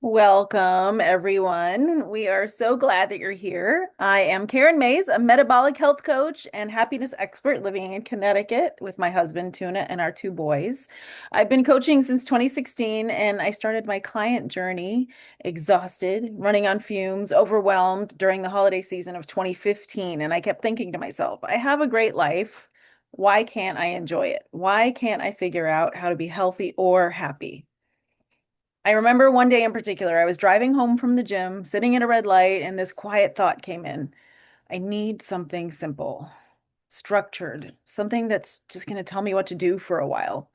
Welcome, everyone. We are so glad that you're here. I am Karen Mays, a metabolic health coach and happiness expert living in Connecticut with my husband, Tuna, and our two boys. I've been coaching since 2016, and I started my client journey exhausted, running on fumes, overwhelmed during the holiday season of 2015. And I kept thinking to myself, I have a great life. Why can't I enjoy it? Why can't I figure out how to be healthy or happy? I remember one day in particular, I was driving home from the gym, sitting at a red light, and this quiet thought came in. I need something simple, structured, something that's just going to tell me what to do for a while.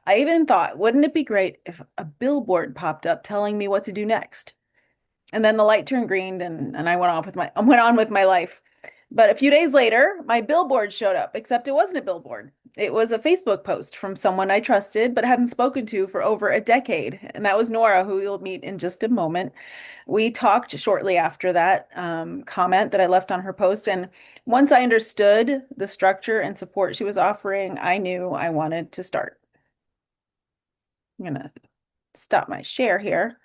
I even thought, wouldn't it be great if a billboard popped up telling me what to do next? And then the light turned green and I went on with my life. But a few days later, my billboard showed up, except it wasn't a billboard. It was a Facebook post from someone I trusted but hadn't spoken to for over a decade. And that was Nora, who you'll meet in just a moment. We talked shortly after that comment that I left on her post. And once I understood the structure and support she was offering, I knew I wanted to start. I'm going to stop my share here.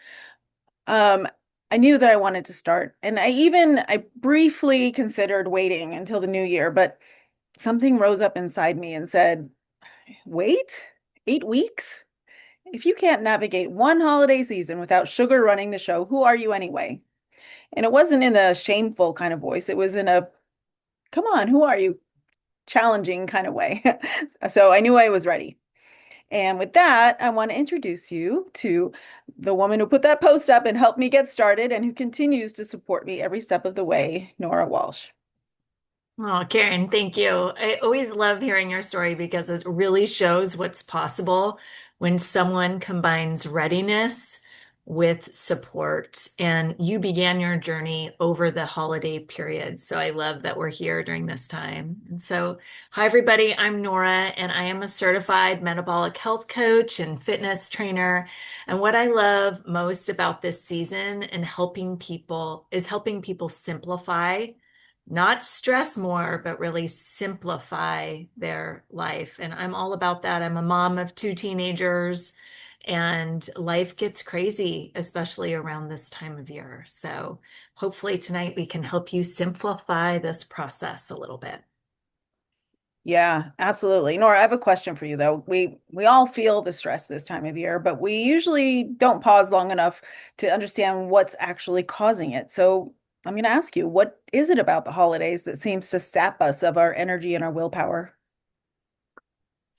Um, I knew that I wanted to start, and I briefly considered waiting until the new year, but something rose up inside me and said, "Wait, 8 weeks? If you can't navigate one holiday season without sugar running the show, who are you anyway?" And it wasn't in a shameful kind of voice. It was in a, "Come on, who are you?" challenging kind of way. So I knew I was ready. And with that, I want to introduce you to the woman who put that post up and helped me get started and who continues to support me every step of the way, Nora Walsh. Oh, Karen, thank you. I always love hearing your story because it really shows what's possible when someone combines readiness with support. And you began your journey over the holiday period. So I love that we're here during this time. And so, hi, everybody. I'm Nora, and I am a certified metabolic health coach and fitness trainer. And what I love most about this season and helping people is helping people simplify, not stress more, but really simplify their life. And I'm all about that. I'm a mom of two teenagers, and life gets crazy, especially around this time of year. So hopefully tonight we can help you simplify this process a little bit. Yeah, absolutely. Nora, I have a question for you though. We all feel the stress this time of year, but we usually don't pause long enough to understand what's actually causing it. So I'm going to ask you, what is it about the holidays that seems to sap us of our energy and our willpower?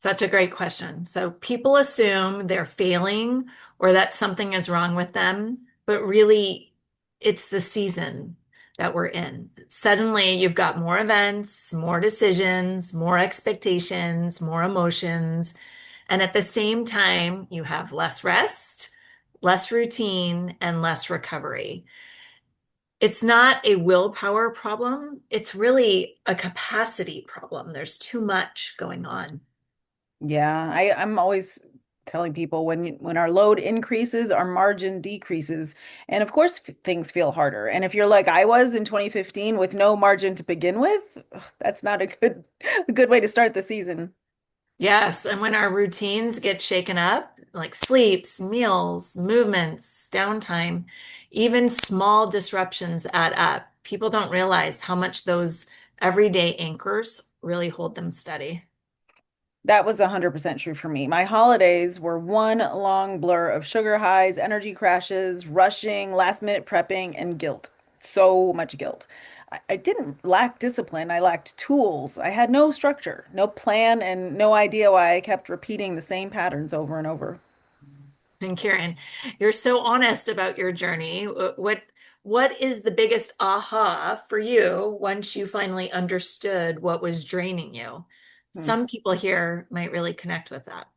Such a great question. So people assume they're failing or that something is wrong with them, but really it's the season that we're in. Suddenly you've got more events, more decisions, more expectations, more emotions, and at the same time you have less rest, less routine, and less recovery. It's not a willpower problem, it's really a capacity problem. There's too much going on. Yeah, I'm always telling people when our load increases, our margin decreases. And of course, things feel harder. And if you're like I was in 2015 with no margin to begin with, ugh, that's not a good a good way to start the season. Yes, and when our routines get shaken up, like sleeps, meals, movements, downtime, even small disruptions add up. People don't realize how much those everyday anchors really hold them steady. That was 100% true for me. My holidays were one long blur of sugar highs, energy crashes, rushing, last minute prepping, and guilt. So much guilt. I didn't lack discipline. I lacked tools. I had no structure, no plan, and no idea why I kept repeating the same patterns over and over. And Karen, you're so honest about your journey. What is the biggest aha for you once you finally understood what was draining you? Hmm. Some people here might really connect with that.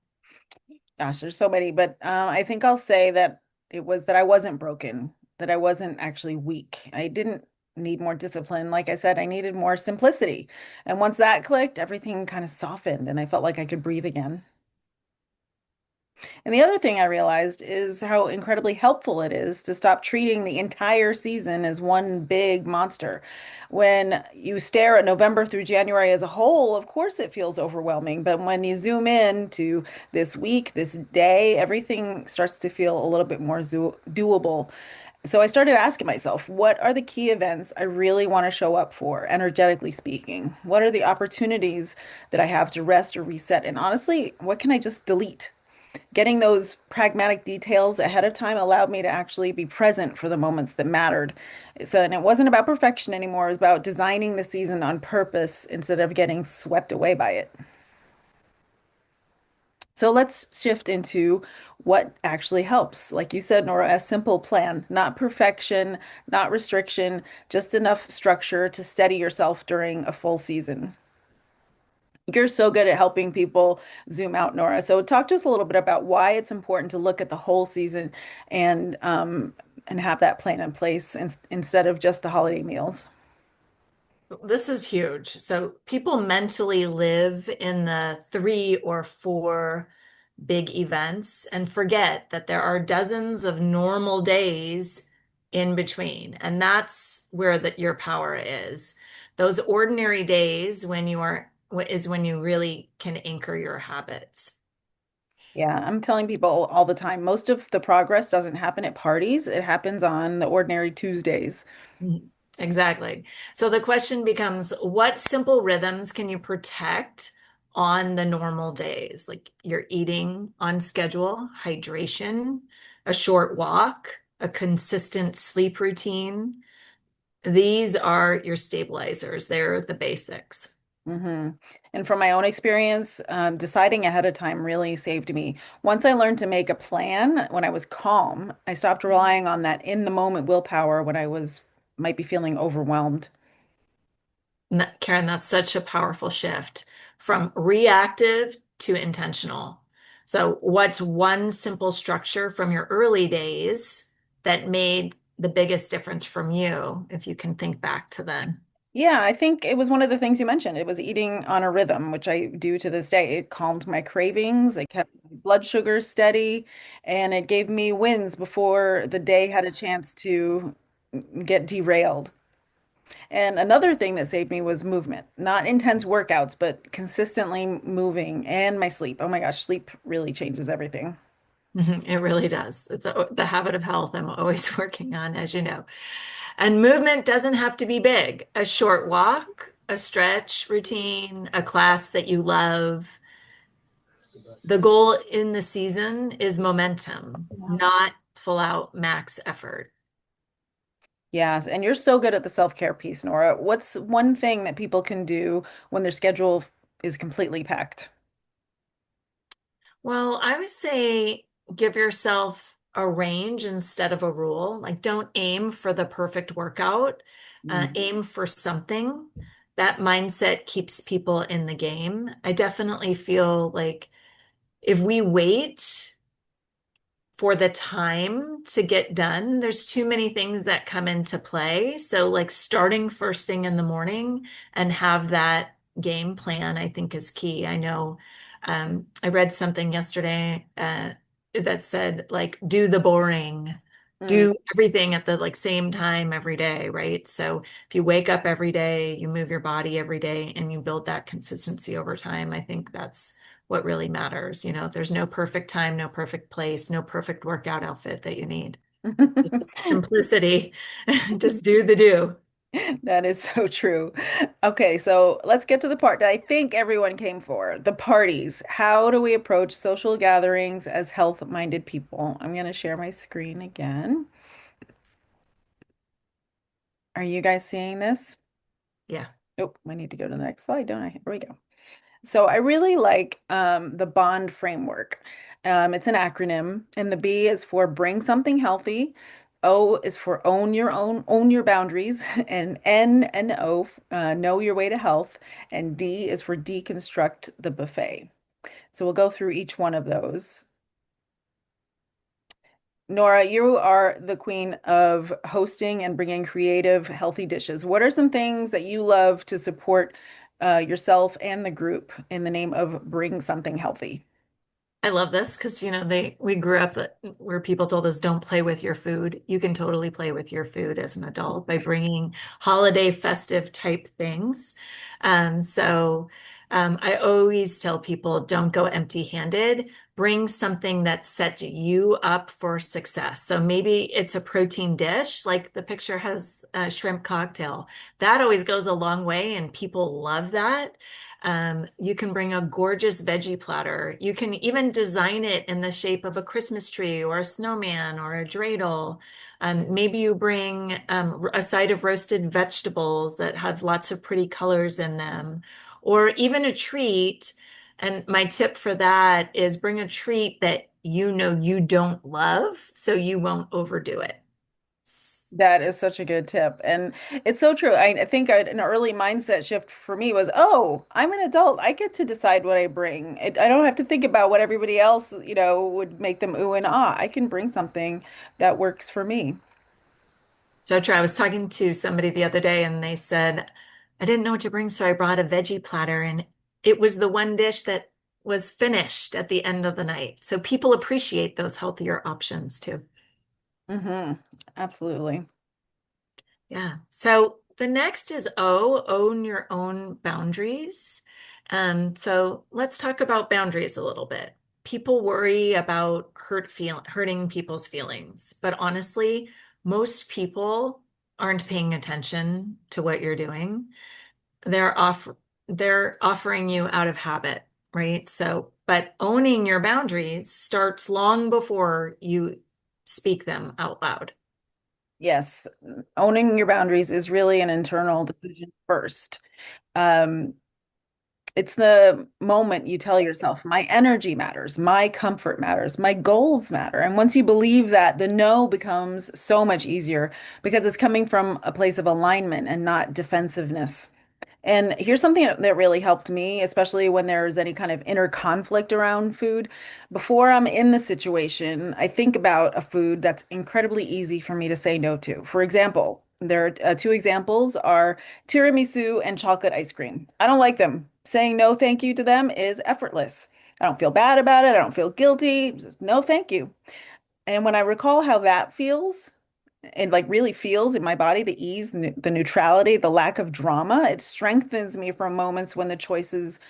Gosh, there's so many, but I think I'll say that it was that I wasn't broken, that I wasn't actually weak. I didn't need more discipline. Like I said, I needed more simplicity. And once that clicked, everything kind of softened and I felt like I could breathe again. And the other thing I realized is how incredibly helpful it is to stop treating the entire season as one big monster. When you stare at November through January as a whole, of course it feels overwhelming. But when you zoom in to this week, this day, everything starts to feel a little bit more doable. So I started asking myself, what are the key events I really want to show up for, energetically speaking? What are the opportunities that I have to rest or reset? And honestly, what can I just delete? Getting those pragmatic details ahead of time allowed me to actually be present for the moments that mattered. So, and it wasn't about perfection anymore. It was about designing the season on purpose instead of getting swept away by it. So let's shift into what actually helps. Like you said, Nora, a simple plan, not perfection, not restriction, just enough structure to steady yourself during a full season. You're so good at helping people zoom out, Nora. So talk to us a little bit about why it's important to look at the whole season and have that plan in place instead of just the holiday meals. This is huge. So people mentally live in the 3 or 4 big events and forget that there are dozens of normal days in between. And that's where your power is. Those ordinary days when you are is when you really can anchor your habits. Yeah, I'm telling people all the time, most of the progress doesn't happen at parties. It happens on the ordinary Tuesdays. Mhm. Exactly. So the question becomes, what simple rhythms can you protect on the normal days? Like your eating on schedule, hydration, a short walk, a consistent sleep routine. These are your stabilizers. They're the basics. hmm And from my own experience, deciding ahead of time really saved me. Once I learned to make a plan when I was calm, I stopped relying on that in the moment willpower when I was might be feeling overwhelmed. Karen, that's such a powerful shift from reactive to intentional. So, what's one simple structure from your early days that made the biggest difference from you, if you can think back to then? Yeah, I think it was one of the things you mentioned. It was eating on a rhythm, which I do to this day. It calmed my cravings, it kept my blood sugar steady, and it gave me wins before the day had a chance to get derailed. And another thing that saved me was movement, not intense workouts, but consistently moving and my sleep. Oh my gosh, sleep really changes everything. Mhm, it really does. It's the habit of health I'm always working on, as you know. And movement doesn't have to be big. A short walk, a stretch routine, a class that you love. The goal in the season is momentum, not full out max effort. Yes, and you're so good at the self-care piece, Nora. What's one thing that people can do when their schedule is completely packed? Well, I would say give yourself a range instead of a rule. Like, don't aim for the perfect workout, aim for something. That mindset keeps people in the game. I definitely feel like if we wait for the time to get done, there's too many things that come into play. So, like starting first thing in the morning and have that game plan, I think is key. I know I read something yesterday that said, like, do the boring, Mm. do everything at the like same time every day, right? So, if you wake up every day, you move your body every day, and you build that consistency over time, I think that's what really matters. There's no perfect time, no perfect place, no perfect workout outfit that you need. Just simplicity. Just do the do. That is so true. Okay, so let's get to the part that I think everyone came for, the parties. How do we approach social gatherings as health-minded people? I'm going to share my screen again. Are you guys seeing this? Yeah. Oh, I need to go to the next slide, don't I? Here we go. So I really like the bond framework. It's an acronym, and the B is for bring something healthy. O is for own your boundaries, and N and O, know your way to health, and D is for deconstruct the buffet. So we'll go through each one of those. Nora, you are the queen of hosting and bringing creative, healthy dishes. What are some things that you love to support yourself and the group in the name of bring something healthy? I love this because, we grew up where people told us don't play with your food. You can totally play with your food as an adult by bringing holiday festive type things. I always tell people don't go empty-handed. Bring something that sets you up for success. So maybe it's a protein dish, like the picture has a shrimp cocktail. That always goes a long way, and people love that. You can bring a gorgeous veggie platter. You can even design it in the shape of a Christmas tree or a snowman or a dreidel. Maybe you bring a side of roasted vegetables that have lots of pretty colors in them, or even a treat. And my tip for that is bring a treat that you know you don't love, so you won't overdo it. That is such a good tip. And it's so true. I think an early mindset shift for me was, oh, I'm an adult. I get to decide what I bring. I don't have to think about what everybody else, would make them ooh and ah. I can bring something that works for me. So true. I was talking to somebody the other day and they said, I didn't know what to bring, so I brought a veggie platter and it was the one dish that was finished at the end of the night. So people appreciate those healthier options too. Hmm. Absolutely. Yeah. So the next is O, own your own boundaries. So let's talk about boundaries a little bit. People worry about hurting people's feelings, but honestly, most people aren't paying attention to what you're doing. They're off, they're offering you out of habit, right? So, but owning your boundaries starts long before you speak them out loud. Yes. Owning your boundaries is really an internal decision first. Um, it's the moment you tell yourself, my energy matters, my comfort matters, my goals matter. And once you believe that, the no becomes so much easier because it's coming from a place of alignment and not defensiveness. And here's something that really helped me, especially when there's any kind of inner conflict around food. Before I'm in the situation, I think about a food that's incredibly easy for me to say no to. For example, there are two examples are tiramisu and chocolate ice cream. I don't like them. Saying no thank you to them is effortless. I don't feel bad about it. I don't feel guilty. Just no thank you. And when I recall how that feels, and like really feels in my body, the ease, the neutrality, the lack of drama, it strengthens me from moments when the choices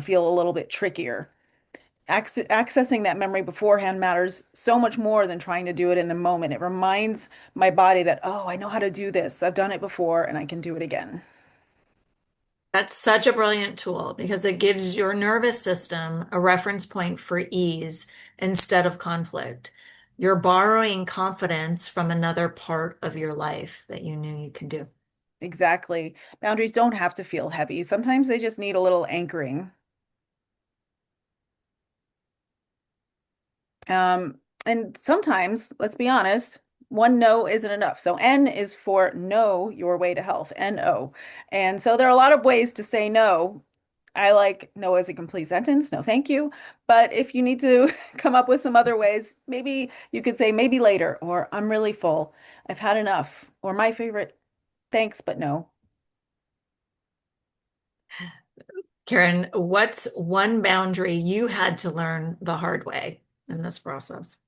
feel a little bit trickier. Accessing that memory beforehand matters so much more than trying to do it in the moment. It reminds my body that, oh, I know how to do this. I've done it before and I can do it again. That's such a brilliant tool because it gives your nervous system a reference point for ease instead of conflict. You're borrowing confidence from another part of your life that you knew you could do. Exactly. Boundaries don't have to feel heavy. Sometimes they just need a little anchoring. Um, and sometimes, let's be honest, one no isn't enough. So N is for know your way to health, N-O. And so there are a lot of ways to say no. I like no as a complete sentence, no thank you. But if you need to come up with some other ways, maybe you could say maybe later, or I'm really full. I've had enough. Or my favorite, thanks, but no. Karen, what's one boundary you had to learn the hard way in this process?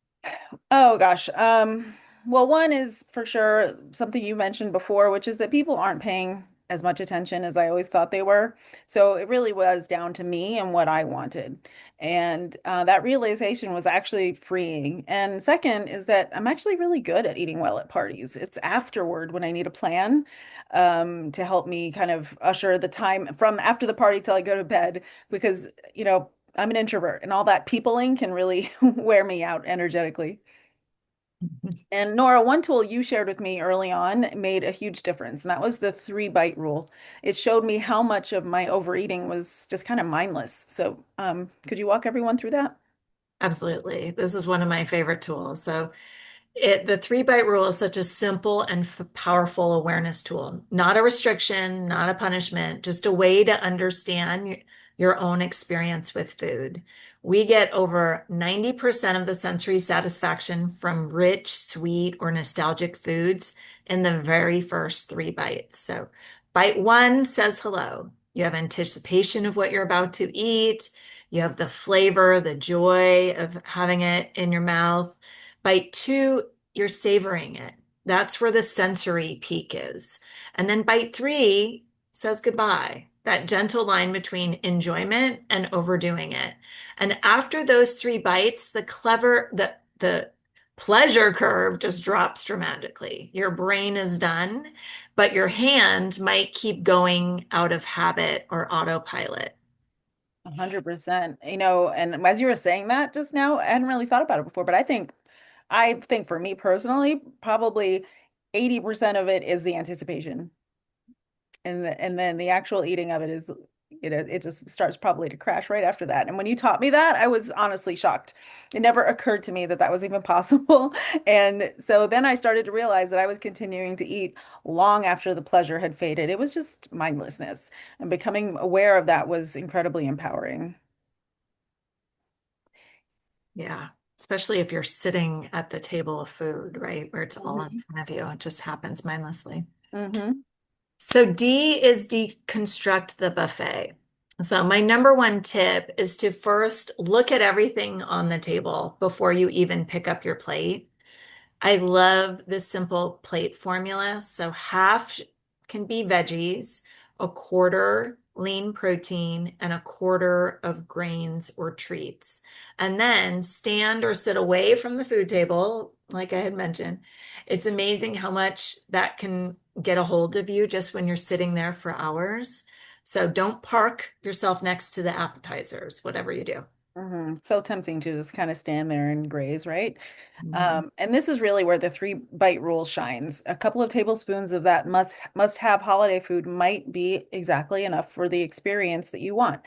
Oh gosh. Well, one is for sure something you mentioned before, which is that people aren't paying as much attention as I always thought they were. So it really was down to me and what I wanted. And that realization was actually freeing. And second is that I'm actually really good at eating well at parties. It's afterward when I need a plan to help me kind of usher the time from after the party till I go to bed because, I'm an introvert and all that peopling can really wear me out energetically. And Nora, one tool you shared with me early on made a huge difference, and that was the 3 bite rule. It showed me how much of my overeating was just kind of mindless. So, could you walk everyone through that? Absolutely. This is one of my favorite tools. The 3 bite rule is such a simple and powerful awareness tool, not a restriction, not a punishment, just a way to understand your own experience with food. We get over 90% of the sensory satisfaction from rich, sweet, or nostalgic foods in the very first 3 bites. So, bite one says hello. You have anticipation of what you're about to eat. You have the flavor, the joy of having it in your mouth. Bite two, you're savoring it. That's where the sensory peak is. And then bite three says goodbye. That gentle line between enjoyment and overdoing it. And after those three bites, the pleasure curve just drops dramatically. Your brain is done, but your hand might keep going out of habit or autopilot. 100%. And as you were saying that just now, I hadn't really thought about it before, but I think for me personally, probably 80% of it is the anticipation. And then the actual eating of it is, it just starts probably to crash right after that. And when you taught me that, I was honestly shocked. It never occurred to me that that was even possible. And so then I started to realize that I was continuing to eat long after the pleasure had faded. It was just mindlessness. And becoming aware of that was incredibly empowering. Yeah. Especially if you're sitting at the table of food, right? Where it's all in Hmm. front of you. It just happens mindlessly. Hmm. So D is deconstruct the buffet. So my number one tip is to first look at everything on the table before you even pick up your plate. I love this simple plate formula. So half can be veggies, a quarter lean protein, and a quarter of grains or treats. And then stand or sit away from the food table, like I had mentioned. It's amazing how much that can get a hold of you just when you're sitting there for hours. So don't park yourself next to the appetizers, whatever you do. So tempting to just kind of stand there and graze, right? Mhm. And this is really where the three bite rule shines. A couple of tablespoons of that must have holiday food might be exactly enough for the experience that you want.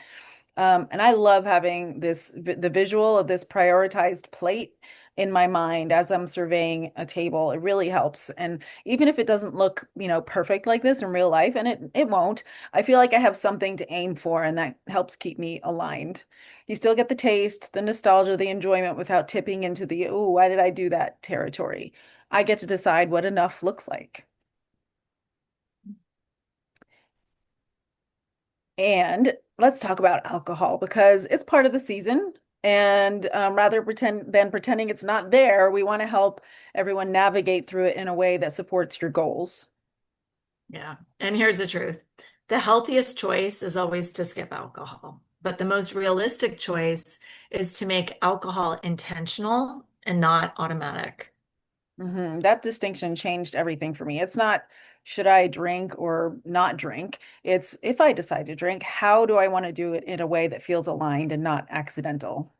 And I love having the visual of this prioritized plate in my mind as I'm surveying a table. It really helps. And even if it doesn't look, perfect like this in real life, and it won't, I feel like I have something to aim for, and that helps keep me aligned. You still get the taste, the nostalgia, the enjoyment without tipping into the, oh, why did I do that territory? I get to decide what enough looks like. And let's talk about alcohol because it's part of the season. And rather pretending it's not there, we want to help everyone navigate through it in a way that supports your goals. Yeah. And here's the truth. The healthiest choice is always to skip alcohol, but the most realistic choice is to make alcohol intentional and not automatic. That distinction changed everything for me. It's not should I drink or not drink. It's if I decide to drink, how do I want to do it in a way that feels aligned and not accidental?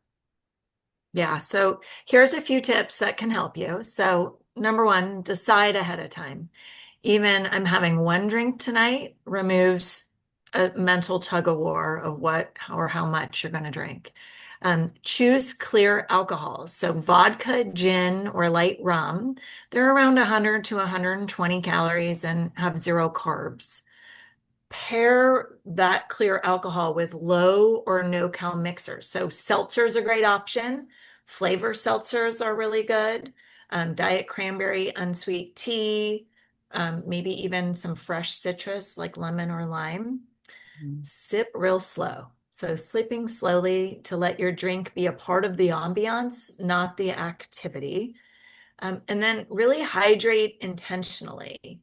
Yeah. So here's a few tips that can help you. So, number one, decide ahead of time. Even I'm having one drink tonight removes a mental tug of war of what or how much you're going to drink. Choose clear alcohols. So vodka, gin, or light rum, they're around 100 to 120 calories and have zero carbs. Pair that clear alcohol with low or no cal mixers. So seltzer is a great option. Flavor seltzers are really good. Diet cranberry, unsweet tea, maybe even some fresh citrus like lemon or lime. Mhm. Sip real slow. So sipping slowly to let your drink be a part of the ambiance, not the activity. And then really hydrate intentionally.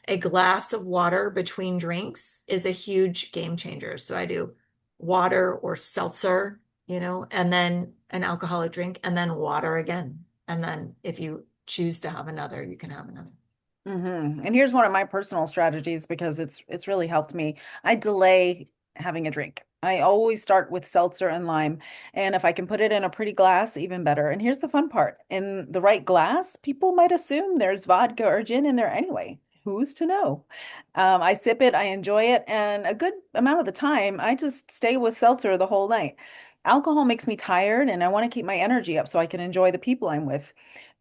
A glass of water between drinks is a huge game changer. So I do water or seltzer, and then an alcoholic drink, and then water again. And then if you choose to have another, you can have another. And here's one of my personal strategies because it's really helped me. I delay having a drink. I always start with seltzer and lime, and if I can put it in a pretty glass, even better. And here's the fun part. In the right glass, people might assume there's vodka or gin in there anyway. Who's to know? I sip it, I enjoy it, and a good amount of the time, I just stay with seltzer the whole night. Alcohol makes me tired, and I want to keep my energy up so I can enjoy the people I'm with.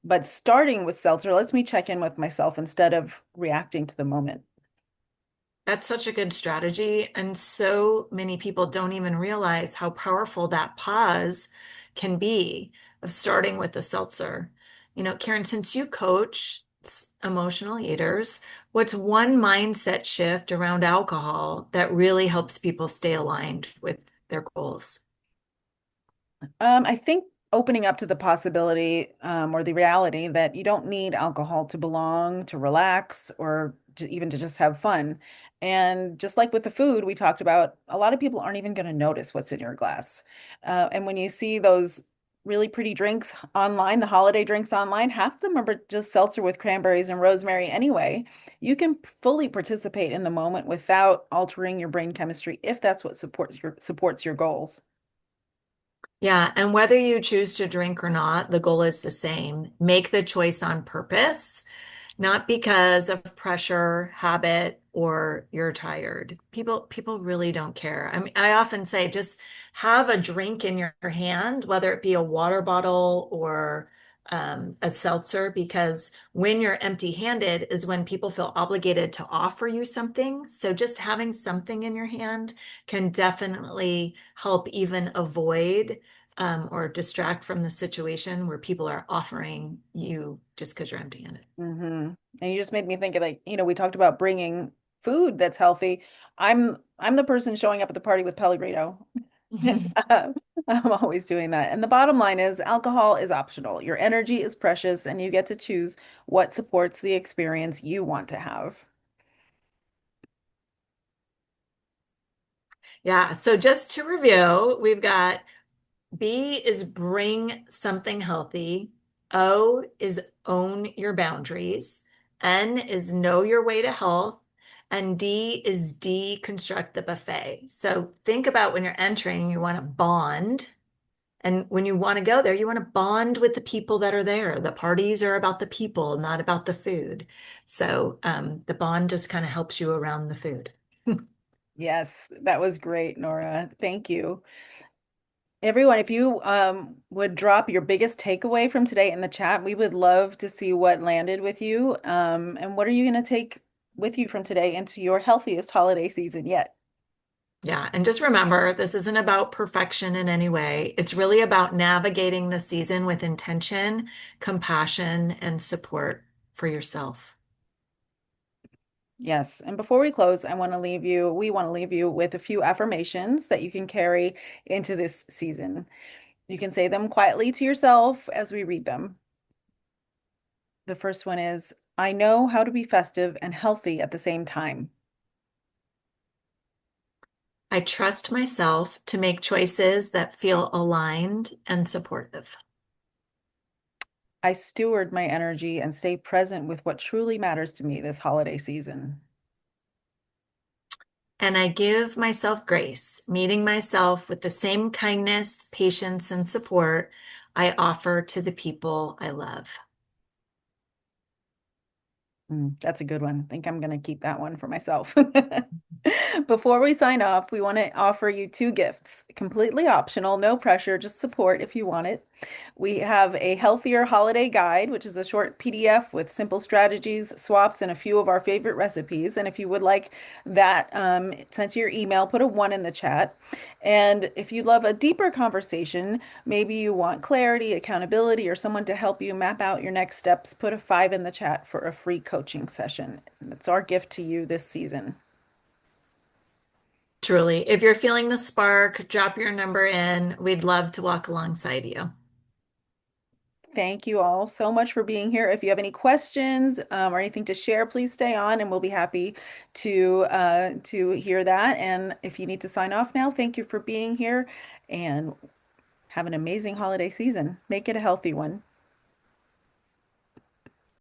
But starting with seltzer lets me check in with myself instead of reacting to the moment. That's such a good strategy. And so many people don't even realize how powerful that pause can be of starting with the seltzer. Karen, since you coach emotional eaters, what's one mindset shift around alcohol that really helps people stay aligned with their goals? I think opening up to the possibility or the reality that you don't need alcohol to belong, to relax, or even to just have fun. And just like with the food we talked about, a lot of people aren't even going to notice what's in your glass. And when you see those really pretty drinks online, the holiday drinks online, half of them are just seltzer with cranberries and rosemary anyway. You can fully participate in the moment without altering your brain chemistry if that's what supports your goals. Yeah, and whether you choose to drink or not, the goal is the same. Make the choice on purpose, not because of pressure, habit, or you're tired. People really don't care. I mean, I often say just have a drink in your hand, whether it be a water bottle or a seltzer, because when you're empty-handed is when people feel obligated to offer you something. So just having something in your hand can definitely help even avoid or distract from the situation where people are offering you just because you're empty-handed. And you just made me think of like, we talked about bringing food that's healthy. I'm the person showing up at the party with Pellegrino. And I'm always doing that. And the bottom line is alcohol is optional. Your energy is precious and you get to choose what supports the experience you want to have. Yeah, so just to review, we've got B is bring something healthy. O is own your boundaries. N is know your way to health. And D is deconstruct the buffet. So think about when you're entering, you want to bond. And when you want to go there, you want to bond with the people that are there. The parties are about the people, not about the food. So the bond just kind of helps you around the food. Yes, that was great, Nora. Thank you. Everyone, if you would drop your biggest takeaway from today in the chat, we would love to see what landed with you. And what are you going to take with you from today into your healthiest holiday season yet? Yeah, and just remember, this isn't about perfection in any way. It's really about navigating the season with intention, compassion, and support for yourself. Yes. And before we close, we want to leave you with a few affirmations that you can carry into this season. You can say them quietly to yourself as we read them. The first one is, I know how to be festive and healthy at the same time. I trust myself to make choices that feel aligned and supportive. I steward my energy and stay present with what truly matters to me this holiday season. And I give myself grace, meeting myself with the same kindness, patience, and support I offer to the people I love. That's a good one. I think I'm going to keep that one for myself. Before we sign off, we want to offer you two gifts, completely optional, no pressure, just support if you want it. We have a healthier holiday guide, which is a short PDF with simple strategies, swaps, and a few of our favorite recipes. And if you would like that sent to your email, put a one in the chat. And if you love a deeper conversation, maybe you want clarity, accountability, or someone to help you map out your next steps, put a five in the chat for a free coaching session. It's our gift to you this season. Truly, if you're feeling the spark, drop your number in. We'd love to walk alongside you. Thank you all so much for being here. If you have any questions or anything to share, please stay on and we'll be happy to hear that. And if you need to sign off now, thank you for being here and have an amazing holiday season. Make it a healthy one.